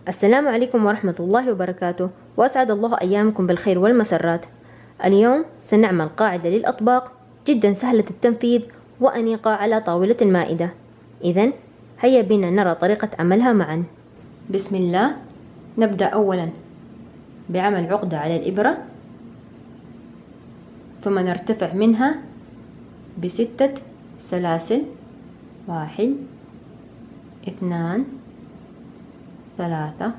السلام عليكم ورحمة الله وبركاته، وأسعد الله أيامكم بالخير والمسرات. اليوم سنعمل قاعدة للأطباق جدا سهلة التنفيذ وأنيقة على طاولة المائدة. إذن هيا بنا نرى طريقة عملها معا. بسم الله. نبدأ أولا بعمل عقدة على الإبرة، ثم نرتفع منها ب6 سلاسل، 1 2 3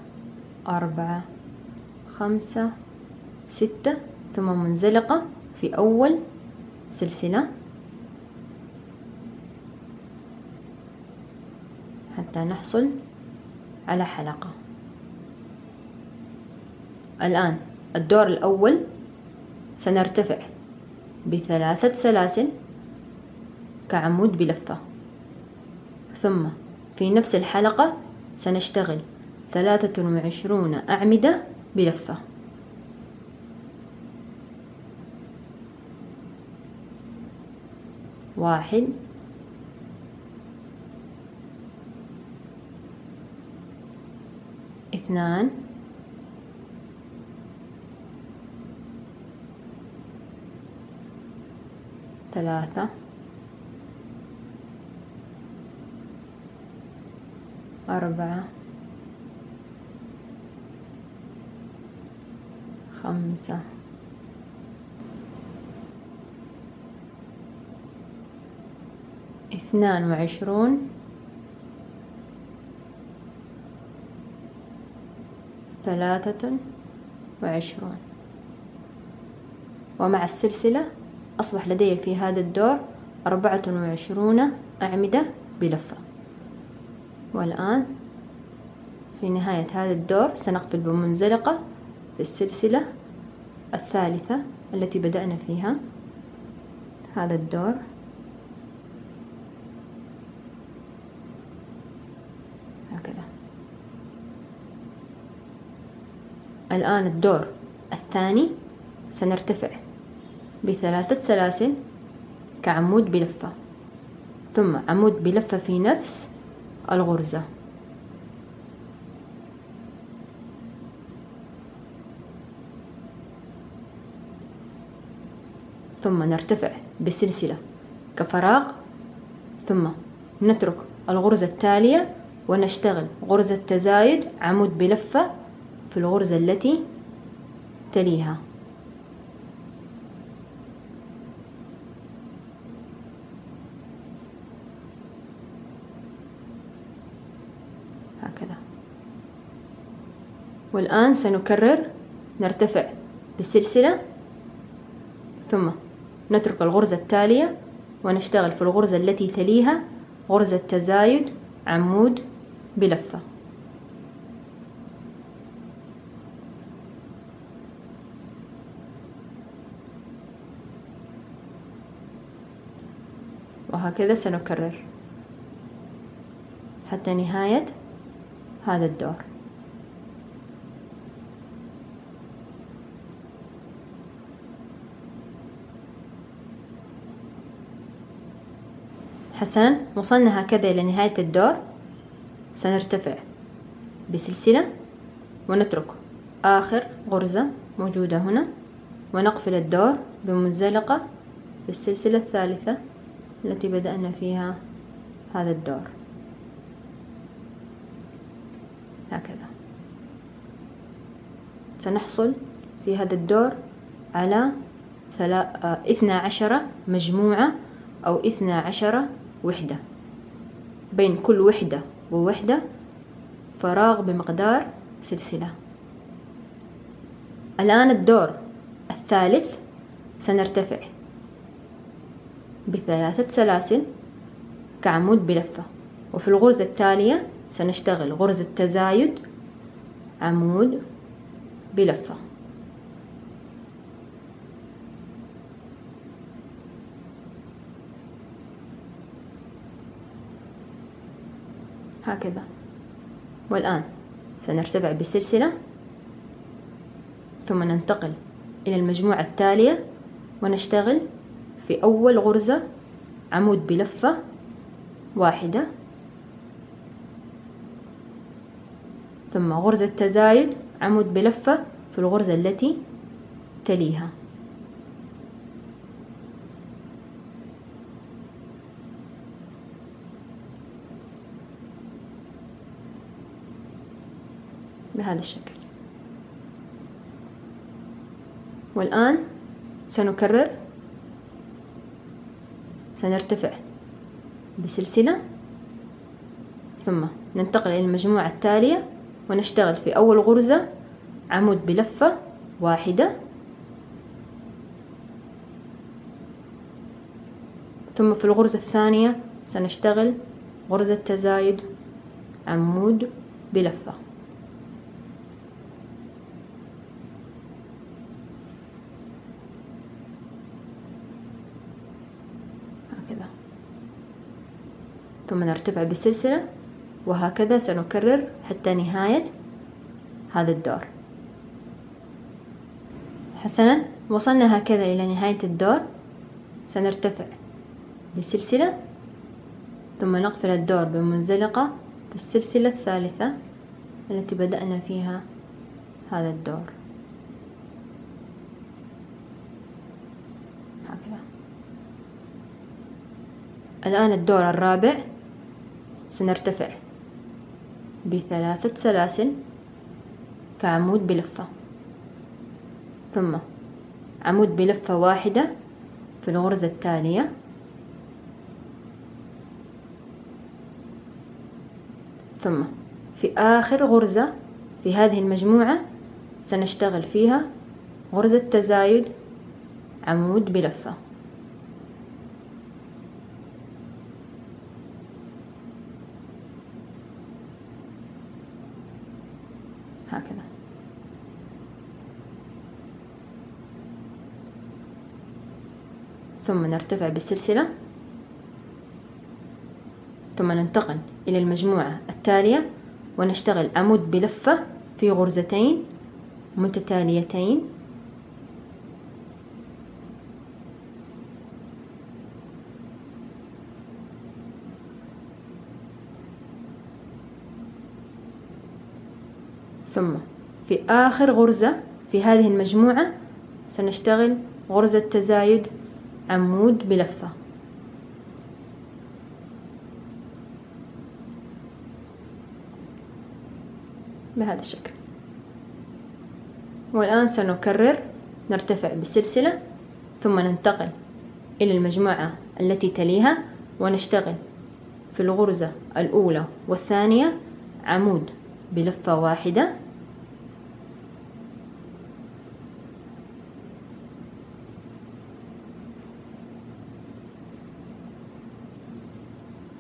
4 5 6، ثم منزلقة في أول سلسلة حتى نحصل على حلقة. الآن الدور الأول سنرتفع ب3 سلاسل كعمود بلفة، ثم في نفس الحلقة سنشتغل 23 أعمدة بلفة. واحد، اثنان، ثلاثة، 4 5 22 23. ومع السلسلة أصبح لدي في هذا الدور 24 أعمدة بلفة. والآن في نهاية هذا الدور سنقفل بمنزلقة في السلسلة الثالثة التي بدأنا فيها هذا الدور. هكذا. الآن الدور الثاني سنرتفع ب3 سلاسل كعمود بلفة، ثم عمود بلفة في نفس الغرزة، ثم نرتفع بسلسلة كفراغ، ثم نترك الغرزة التالية ونشتغل غرزة تزايد عمود بلفة في الغرزة التي تليها. هكذا. والآن سنكرر، نرتفع بالسلسلة ثم نترك الغرزة التالية ونشتغل في الغرزة التي تليها غرزة تزايد عمود بلفة. وهكذا سنكرر حتى نهاية هذا الدور. حسنا، وصلنا هكذا إلى نهاية الدور. سنرتفع بسلسلة ونترك آخر غرزة موجودة هنا، ونقفل الدور بمنزلقة في السلسلة الثالثة التي بدأنا فيها هذا الدور. هكذا سنحصل في هذا الدور على 12 مجموعة أو 12 وحدة، بين كل وحدة ووحدة فراغ بمقدار سلسلة. الآن الدور الثالث سنرتفع ب3 سلاسل كعمود بلفة، وفي الغرزة التالية سنشتغل غرزة تزايد عمود بلفة. هكذا. والآن سنرتفع بالسلسلة ثم ننتقل إلى المجموعة التالية ونشتغل في أول غرزة عمود بلفة واحدة، ثم غرزة تزايد عمود بلفة في الغرزة التي تليها. بهذا الشكل. والآن سنكرر، سنرتفع بسلسلة ثم ننتقل إلى المجموعة التالية ونشتغل في أول غرزة عمود بلفة واحدة، ثم في الغرزة الثانية سنشتغل غرزة تزايد عمود بلفة. هكذا، ثم نرتفع بالسلسلة، وهكذا سنكرر حتى نهاية هذا الدور. حسنا، وصلنا هكذا إلى نهاية الدور. سنرتفع بالسلسلة ثم نقفل الدور بمنزلقة في السلسلة الثالثة التي بدأنا فيها هذا الدور. هكذا. الآن الدور الرابع سنرتفع ب3 سلاسل كعمود بلفة، ثم عمود بلفة واحدة في الغرزة التالية، ثم في آخر غرزة في هذه المجموعة سنشتغل فيها غرزة تزايد عمود بلفة. هكذا. ثم نرتفع بالسلسلة، ثم ننتقل إلى المجموعة التالية ونشتغل عمود بلفة في غرزتين متتاليتين، ثم في آخر غرزة في هذه المجموعة سنشتغل غرزة تزايد عمود بلفة. بهذا الشكل. والآن سنكرر، نرتفع بالسلسلة ثم ننتقل إلى المجموعة التي تليها ونشتغل في الغرزة الأولى والثانية عمود بلفة واحدة،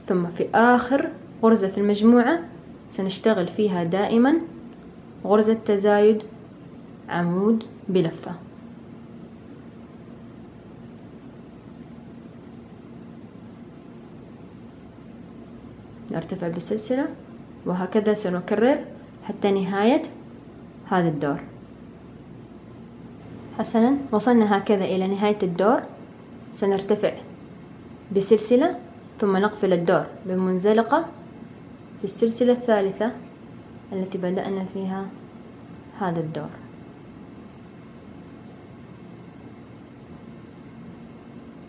ثم في آخر غرزة في المجموعة سنشتغل فيها دائما غرزة تزايد عمود بلفة. نرتفع بالسلسلة، وهكذا سنكرر حتى نهاية هذا الدور. حسنا، وصلنا هكذا إلى نهاية الدور. سنرتفع بسلسلة ثم نقفل الدور بمنزلقة في السلسلة الثالثة التي بدأنا فيها هذا الدور.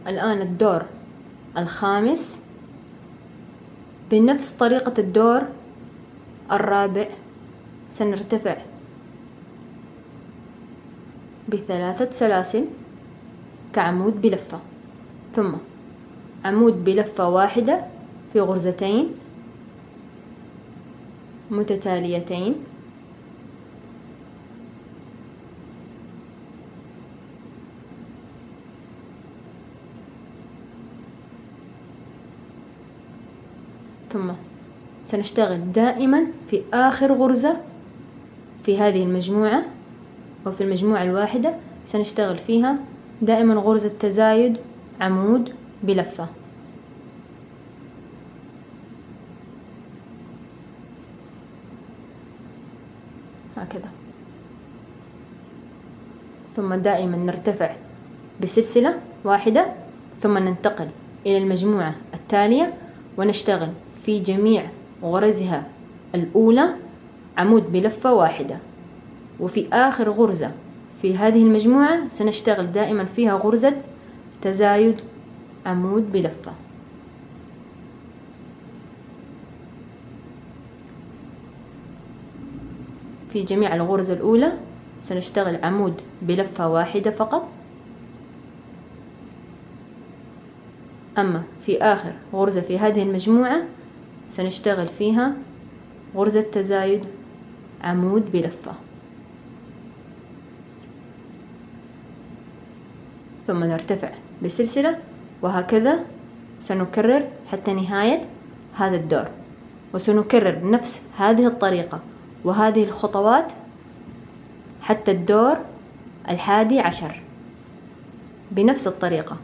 الآن الدور الخامس بنفس طريقة الدور الرابع، سنرتفع ب3 سلاسل كعمود بلفة، ثم عمود بلفة واحدة في غرزتين متتاليتين، ثم سنشتغل دائما في آخر غرزة في هذه المجموعة وفي المجموعة الواحدة سنشتغل فيها دائما غرزة تزايد عمود بلفة. هكذا. ثم دائما نرتفع بسلسلة واحدة ثم ننتقل إلى المجموعة التالية ونشتغل في جميع غرزها الأولى عمود بلفة واحدة. وفي آخر غرزة في هذه المجموعة سنشتغل دائما فيها غرزة تزايد عمود بلفة. في جميع الغرز الأولى سنشتغل عمود بلفة واحدة فقط، أما في آخر غرزة في هذه المجموعة سنشتغل فيها غرزة تزايد عمود بلفة، ثم نرتفع بسلسلة، وهكذا سنكرر حتى نهاية هذا الدور. وسنكرر بنفس هذه الطريقة وهذه الخطوات حتى الدور 11 بنفس الطريقة.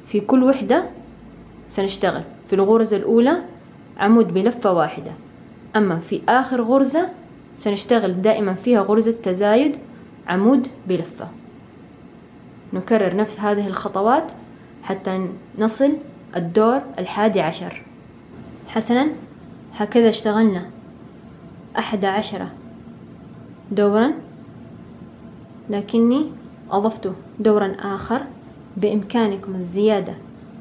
في كل وحدة سنشتغل في الغرزة الأولى عمود بلفة واحدة، أما في آخر غرزة سنشتغل دائما فيها غرزة تزايد عمود بلفة. نكرر نفس هذه الخطوات حتى نصل الدور 11. حسنا، هكذا اشتغلنا 11 دورا، لكني أضفت دورا آخر. بإمكانكم الزيادة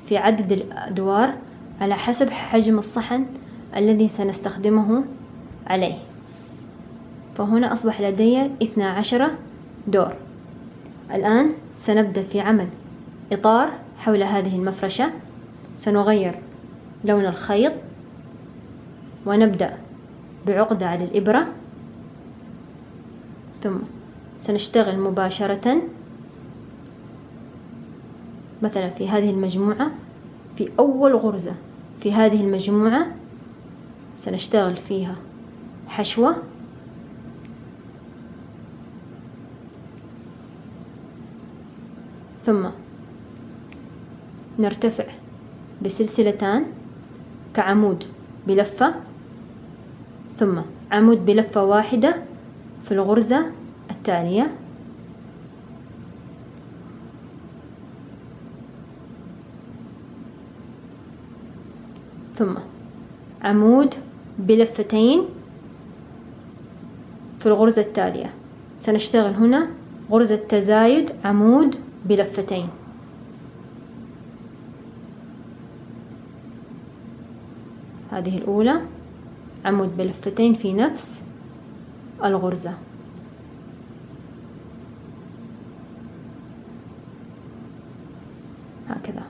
في عدد الأدوار على حسب حجم الصحن الذي سنستخدمه عليه. فهنا أصبح لدي 12 دور. الآن سنبدأ في عمل إطار حول هذه المفرشة. سنغير لون الخيط ونبدأ بعقدة على الإبرة، ثم سنشتغل مباشرة مثلا في هذه المجموعة. في أول غرزة في هذه المجموعة سنشتغل فيها حشوة، ثم نرتفع بسلسلتان كعمود بلفة، ثم عمود بلفة واحدة في الغرزة التالية، ثم عمود بلفتين في الغرزة التالية. سنشتغل هنا غرزة تزايد عمود بلفتين. هذه الأولى عمود بلفتين في نفس الغرزة، هكذا،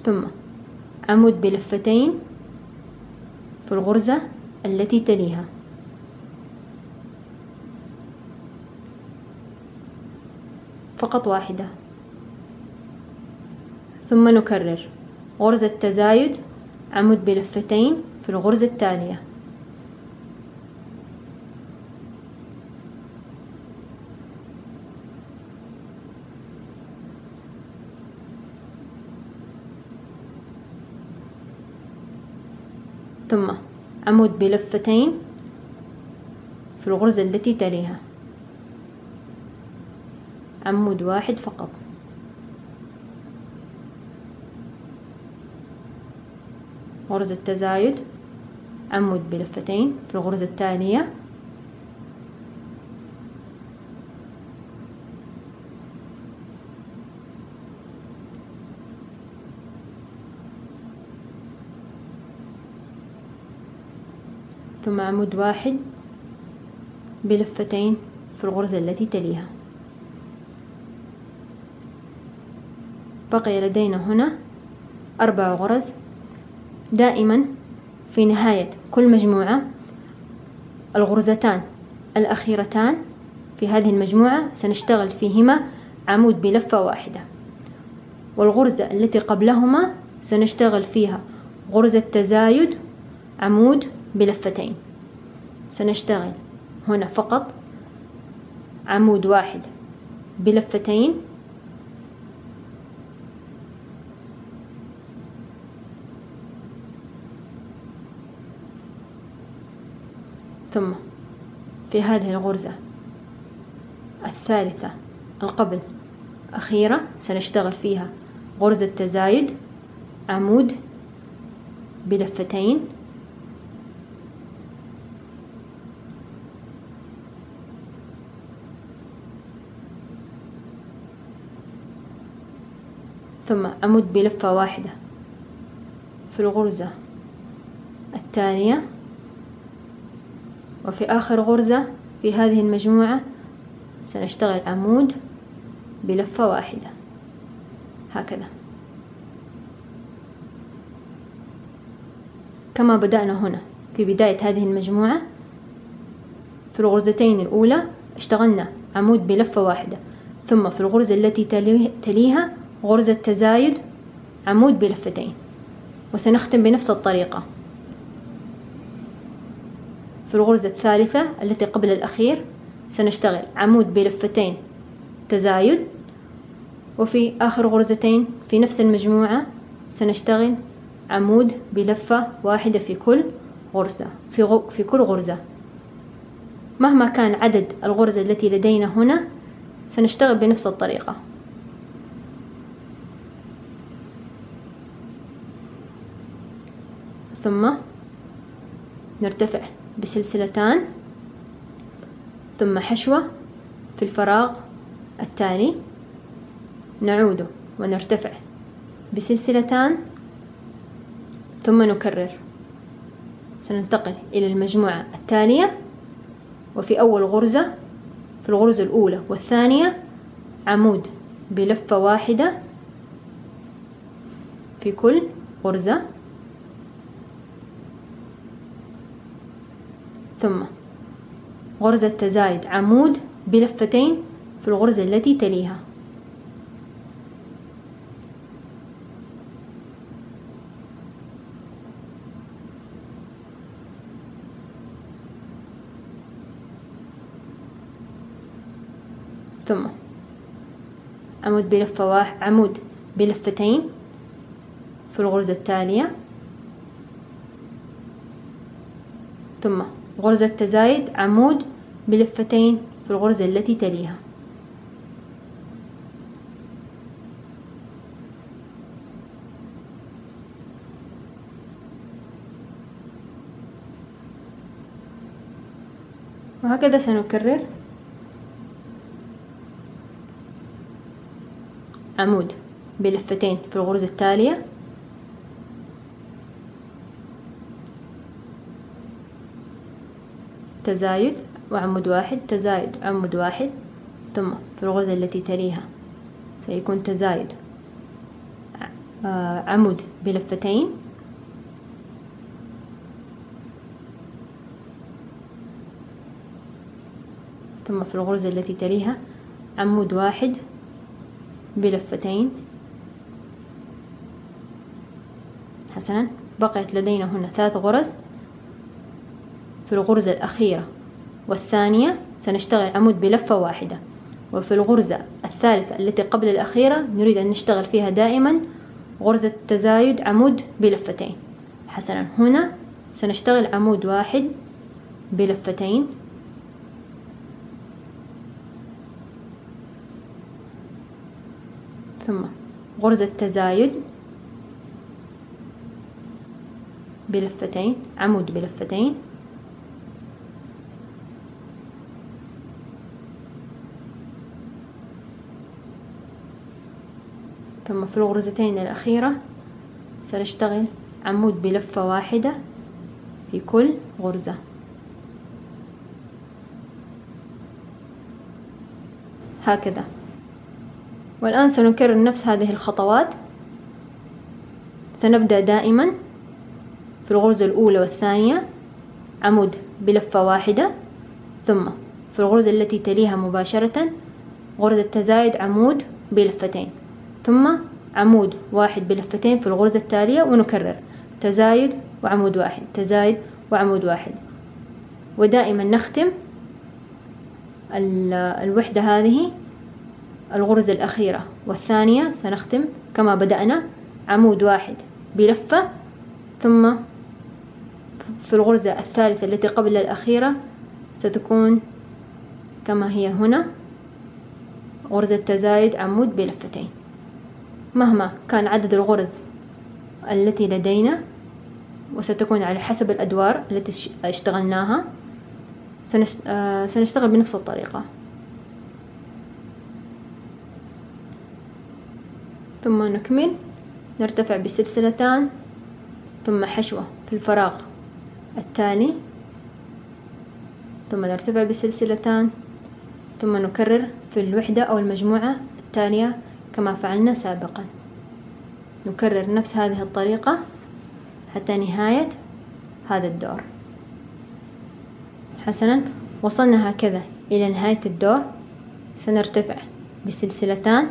ثم عمود بلفتين في الغرزة التي تليها، فقط واحدة، ثم نكرر غرزة تزايد عمود بلفتين في الغرزة التالية، ثم عمود بلفتين في الغرزة التي تليها، عمود واحد فقط، غرزة تزايد عمود بلفتين في الغرزة التالية، ثم عمود واحد بلفتين في الغرزة التي تليها. بقي لدينا هنا 4 غرز. دائما في نهاية كل مجموعة الغرزتان الأخيرتان في هذه المجموعة سنشتغل فيهما عمود بلفة واحدة، والغرزة التي قبلهما سنشتغل فيها غرزة تزايد عمود بلفتين. سنشتغل هنا فقط عمود واحد بلفتين، ثم في هذه الغرزة الثالثة القبل أخيرة سنشتغل فيها غرزة تزايد عمود بلفتين، ثم عمود بلفة واحدة في الغرزة الثانية، وفي آخر غرزة في هذه المجموعة سنشتغل عمود بلفة واحدة هكذا كما بدأنا هنا. في بداية هذه المجموعة في الغرزتين الأولى اشتغلنا عمود بلفة واحدة، ثم في الغرزة التي تليها غرزة تزايد عمود بلفتين، وسنختم بنفس الطريقة. في الغرزة الثالثة التي قبل الأخير سنشتغل عمود بلفتين تزايد، وفي آخر غرزتين في نفس المجموعة سنشتغل عمود بلفة واحدة في كل غرزة في كل غرزة. مهما كان عدد الغرز التي لدينا هنا سنشتغل بنفس الطريقة. ثم نرتفع بسلسلتان، ثم حشوة في الفراغ التالي، نعود ونرتفع بسلسلتان، ثم نكرر. سننتقل إلى المجموعة التالية، وفي أول غرزة في الغرزة الأولى والثانية عمود بلفة واحدة في كل غرزة، ثم غرزة تزايد عمود بلفتين في الغرزة التي تليها، ثم عمود بلفتين في الغرزة التالية، ثم غرزة تزايد عمود بلفتين في الغرزة التي تليها، وهكذا سنكرر عمود بلفتين في الغرزة التالية، تزايد وعمود واحد، تزايد عمود واحد، ثم في الغرزة التي تليها سيكون تزايد عمود بلفتين، ثم في الغرزة التي تليها عمود واحد بلفتين. حسنا، بقيت لدينا هنا 3 غرز. في الغرزة الأخيرة والثانية سنشتغل عمود بلفة واحدة، وفي الغرزة الثالثة التي قبل الأخيرة نريد أن نشتغل فيها دائما غرزة تزايد عمود بلفتين. حسنا، هنا سنشتغل عمود واحد بلفتين، ثم غرزة تزايد بلفتين، عمود بلفتين، ثم في الغرزتين الأخيرة سنشتغل عمود بلفة واحدة في كل غرزة. هكذا. والآن سنكرر نفس هذه الخطوات. سنبدأ دائما في الغرزة الأولى والثانية عمود بلفة واحدة، ثم في الغرزة التي تليها مباشرة غرزة تزايد عمود بلفتين، ثم عمود واحد بلفتين في الغرزة التالية، ونكرر تزايد وعمود واحد، تزايد وعمود واحد. ودائما نختم الوحدة هذه الغرزة الأخيرة والثانية سنختم كما بدأنا عمود واحد بلفة، ثم في الغرزة الثالثة التي قبل الأخيرة ستكون كما هي هنا غرزة تزايد عمود بلفتين. مهما كان عدد الغرز التي لدينا، وستكون على حسب الأدوار التي اشتغلناها، سنشتغل بنفس الطريقة. ثم نكمل، نرتفع بسلسلتان ثم حشوة في الفراغ التالي، ثم نرتفع بسلسلتان ثم نكرر في الوحدة أو المجموعة التالية كما فعلنا سابقا. نكرر نفس هذه الطريقة حتى نهاية هذا الدور. حسنا، وصلنا هكذا إلى نهاية الدور. سنرتفع بسلسلتان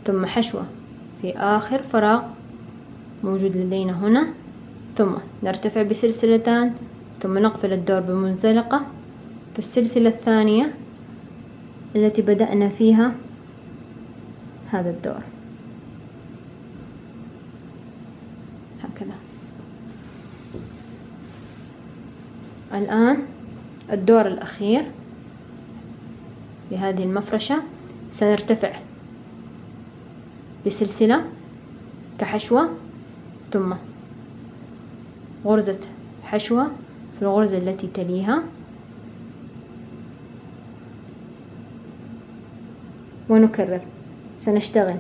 ثم حشوة في آخر فراغ موجود لدينا هنا، ثم نرتفع بسلسلتان ثم نقفل الدور بمنزلقة في السلسلة الثانية التي بدأنا فيها هذا الدور هكذا. الآن الدور الأخير بهذه المفرشة، سنرتفع بسلسلة كحشوة ثم غرزة حشوة في الغرزة التي تليها، ونكرر. سنشتغل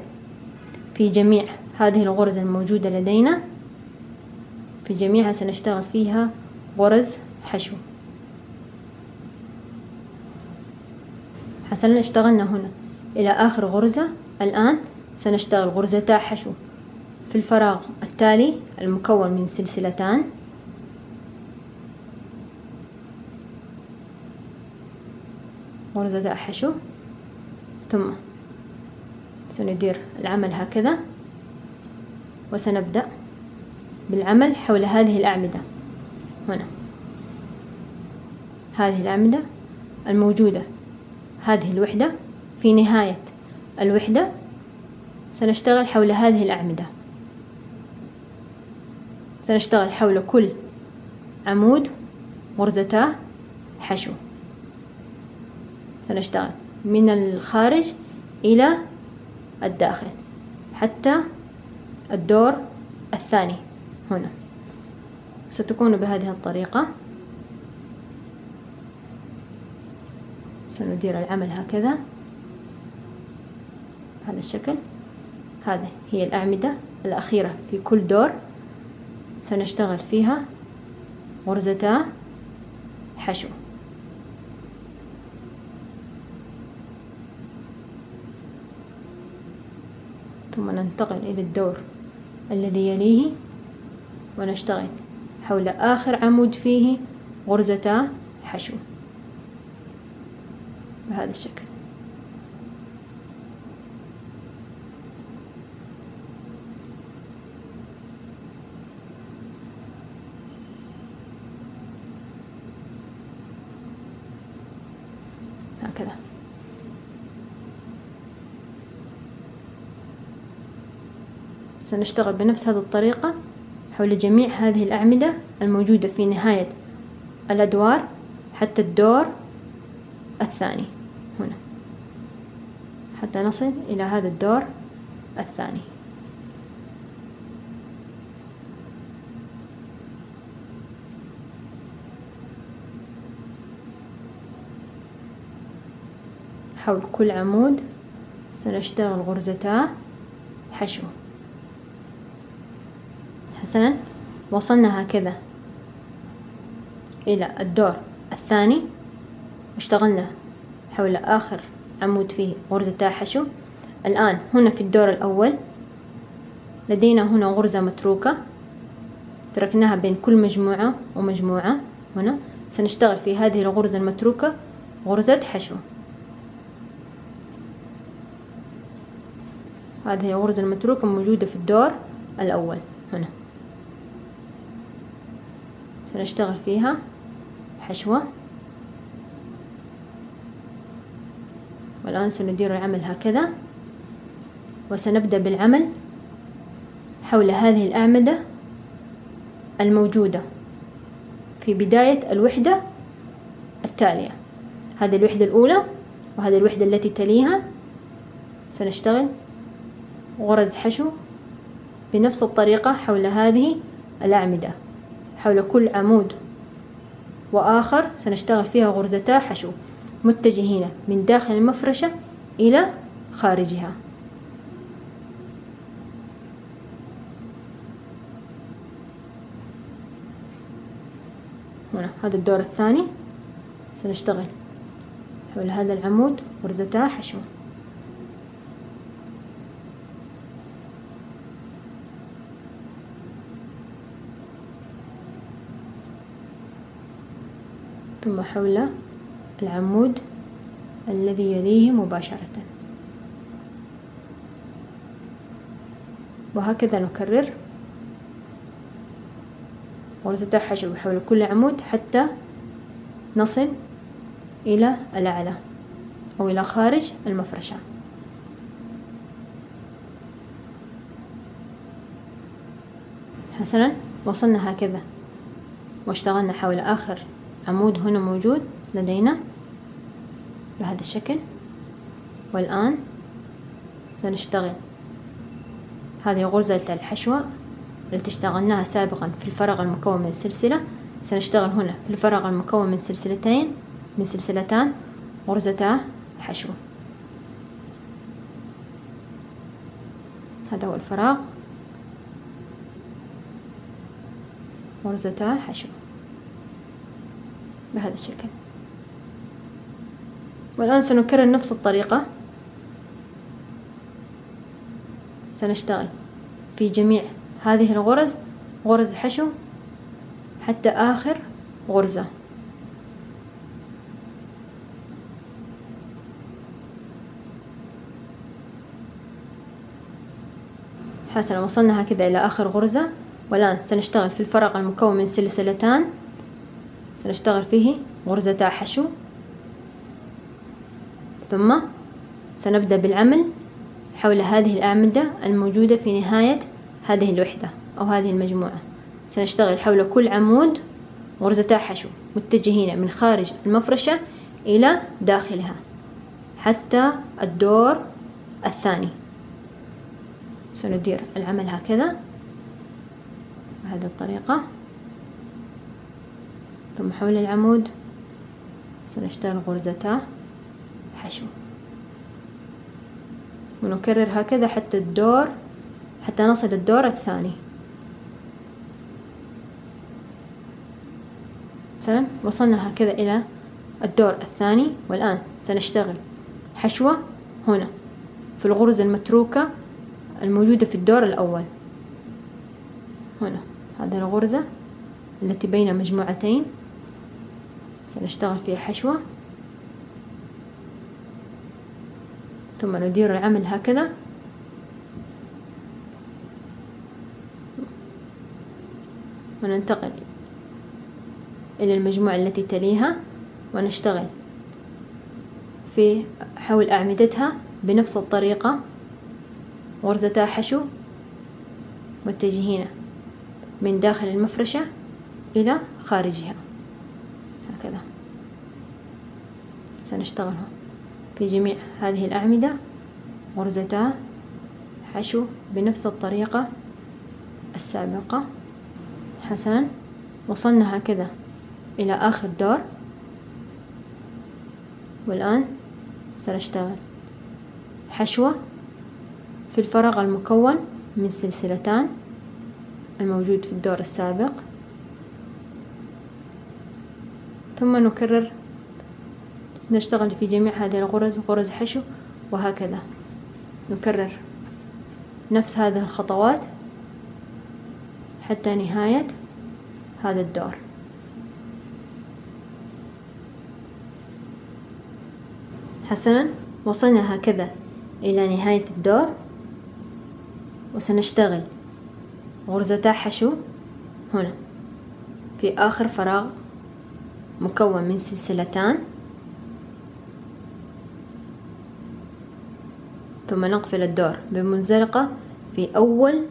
في جميع هذه الغرز الموجودة لدينا، في جميعها سنشتغل فيها غرز حشو. حسنا، اشتغلنا هنا إلى آخر غرزة. الآن سنشتغل غرزتا حشو في الفراغ التالي المكون من سلسلتان، غرزتا حشو، ثم سندير العمل هكذا، وسنبدأ بالعمل حول هذه الأعمدة. هنا هذه الأعمدة الموجودة، هذه الوحدة، في نهاية الوحدة سنشتغل حول هذه الأعمدة. سنشتغل حول كل عمود غرزتا حشو. سنشتغل من الخارج إلى الداخل حتى الدور الثاني. هنا ستكون بهذه الطريقة. سندير العمل هكذا، هذا الشكل. هذه هي الأعمدة الأخيرة في كل دور سنشتغل فيها غرزتا حشو. ثم ننتقل إلى الدور الذي يليه ونشتغل حول آخر عمود فيه غرزتا حشو بهذا الشكل. هكذا. سنشتغل بنفس هذه الطريقة حول جميع هذه الأعمدة الموجودة في نهاية الأدوار حتى الدور الثاني هنا، حتى نصل إلى هذا الدور الثاني. حول كل عمود سنشتغل غرزتا حشو. حسنا، وصلنا هكذا إلى الدور الثاني، واشتغلنا حول آخر عمود فيه غرزتا حشو. الآن هنا في الدور الأول لدينا هنا غرزة متروكة تركناها بين كل مجموعة ومجموعة. هنا سنشتغل في هذه الغرزة المتروكة غرزة حشو. هذه الغرزة المتروكة موجودة في الدور الأول. هنا سنشتغل فيها حشوة، والآن سندير العمل هكذا، وسنبدأ بالعمل حول هذه الأعمدة الموجودة في بداية الوحدة التالية. هذه الوحدة الأولى وهذه الوحدة التي تليها سنشتغل غرز حشو بنفس الطريقة حول هذه الأعمدة. حول كل عمود وآخر سنشتغل فيها غرزتا حشو متجهين من داخل المفرشة إلى خارجها. هنا هذا الدور الثاني سنشتغل حول هذا العمود غرزتا حشو. ثم حول العمود الذي يليه مباشرة، وهكذا نكرر غرزة حشو حول كل عمود حتى نصل إلى الأعلى أو إلى خارج المفرشة. حسنا، وصلنا هكذا واشتغلنا حول آخر عمود هنا موجود لدينا بهذا الشكل. والآن سنشتغل هذه غرزة الحشوة التي اشتغلناها سابقا في الفراغ المكون من سلسلة. سنشتغل هنا في الفراغ المكون من سلسلتان غرزتا حشو. هذا هو الفراغ، غرزتا حشو بهذا الشكل. والآن سنكرر نفس الطريقة، سنشتغل في جميع هذه الغرز غرز حشو حتى آخر غرزة. حسنا، وصلنا هكذا إلى آخر غرزة. والآن سنشتغل في الفراغ المكون من سلسلتان، سنشتغل فيه غرزتا حشو، ثم سنبدأ بالعمل حول هذه الأعمدة الموجودة في نهاية هذه الوحدة أو هذه المجموعة. سنشتغل حول كل عمود غرزتا حشو متجهين من خارج المفرشة إلى داخلها حتى الدور الثاني. سندير العمل هكذا بهذه الطريقة، ثم حول العمود سنشتغل غرزتا حشو، ونكرر هكذا حتى نصل الدور الثاني. مثلا وصلنا هكذا إلى الدور الثاني. والآن سنشتغل حشوة هنا في الغرز المتروكة الموجودة في الدور الأول. هنا هذه الغرزة التي بين مجموعتين سنشتغل فيها حشوة، ثم ندير العمل هكذا وننتقل إلى المجموعة التي تليها ونشتغل في حول أعمدتها بنفس الطريقة غرزتا حشو متجهين من داخل المفرشة إلى خارجها هكذا. سنشتغل في جميع هذه الأعمدة غرزتا حشو بنفس الطريقة السابقة. حسنا، وصلنا هكذا إلى آخر دور. والآن سنشتغل حشوة في الفراغ المكون من سلسلتان الموجود في الدور السابق، ثم نكرر نشتغل في جميع هذه الغرز غرز حشو، وهكذا نكرر نفس هذه الخطوات حتى نهاية هذا الدور. حسنا، وصلنا هكذا إلى نهاية الدور، وسنشتغل غرزتا حشو هنا في آخر فراغ مكون من سلسلتان، ثم نقفل الدور بمنزلقة في أول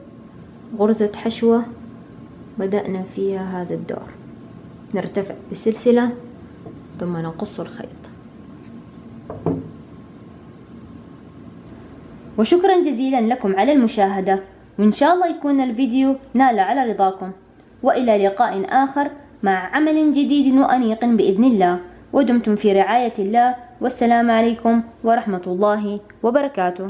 غرزة حشوة بدأنا فيها هذا الدور. نرتفع بسلسلة ثم نقص الخيط. وشكرا جزيلا لكم على المشاهدة، وإن شاء الله يكون الفيديو نال على رضاكم، وإلى لقاء آخر مع عمل جديد وأنيق بإذن الله، ودمتم في رعاية الله، والسلام عليكم ورحمة الله وبركاته.